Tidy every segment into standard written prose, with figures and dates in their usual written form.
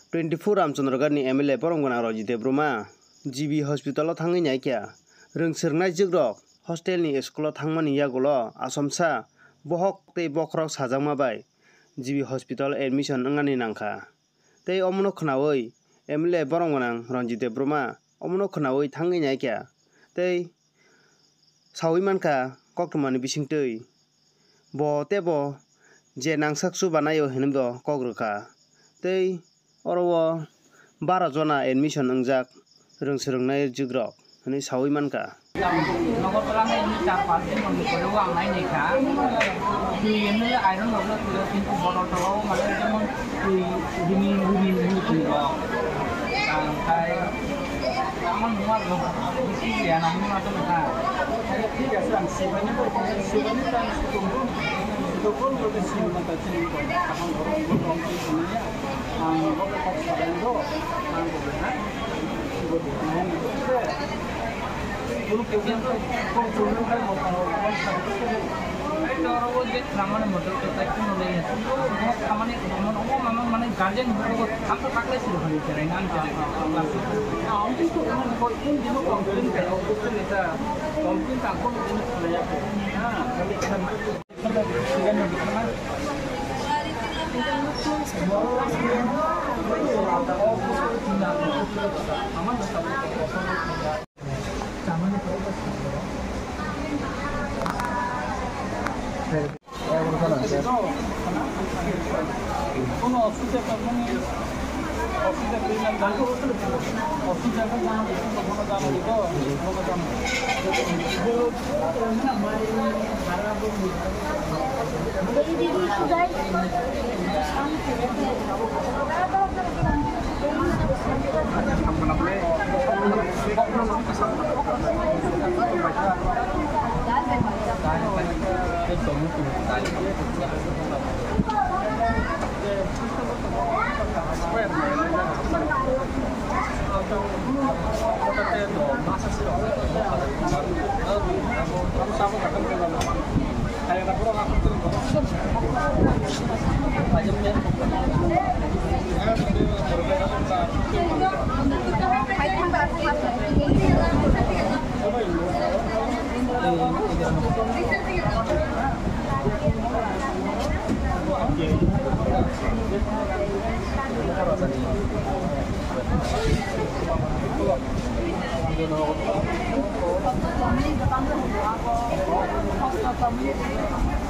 24 Ramchandrgarhni MLA Porongona Rojite Bruma GB Hospital thangai naikya rongsirnai jigrok hostel ni school thangmani yagulo asomsa bohok tei bokrok sajangma bai GB Hospital admission ngani nangkha tei omono khnawi MLA Porongona Rojite Bruma omono khnawi thangai naikya tei sawi manka koktmani bisingtui bo tebo je nangsaksu banayo hinbo kogrokha tei oro 12 jona admission ongjak rongsirnai jigrok hini sawi manka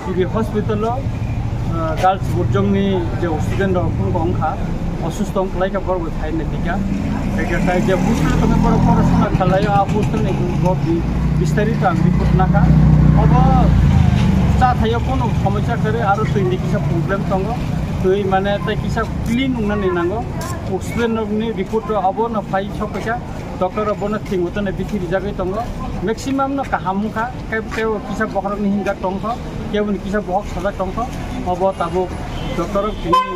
GB Hospital girls burjongni je student rok ongkha osusthong khlaika borbo thaine dika egertai je hostel tome porosuna khalayo a hostel ni gobi বিস্তারিত ang report naka obo cha thayo kono সমস্যা করে aro tui kisa problem tongo tui mane tai kisa clean ungnani nango oxygen ni report abo na phai chopeka doctor abo na thingutone bithi jagai tongo maximum na kahamukha keo kisa bokrok ni hinga tongkho kebun kisa bohok sada tongkho obo tabo doctor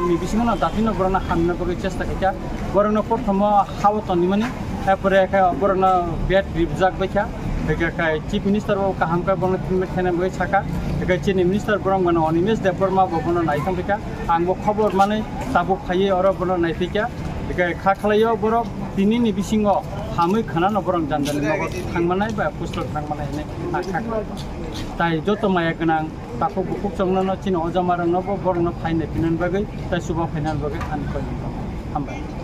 ni bisingo na datino borona hamna boge chesta kya borona porthoma hawo tonimani apore ka borona bed ribjak bekha Kai Chief Minister of Kahamka Bonatime Kenamwe Chaka, the Chief Minister Bromano on Imes, the Burma Bono Nitamika, and Bokobo Money, Tabu Kaye or Bono Nitika, the Kakalayo Boro, Pinini Bisingo, Hamu Kanan of Boron Jandan, Hangmanai by Postal Hangmanai, Tai Joto Mayakanang, Taco Bukukson, Chino, Ozamara Novo, Borno Pine, Pinanberg, Tasuba Pinanberg, and Hamba.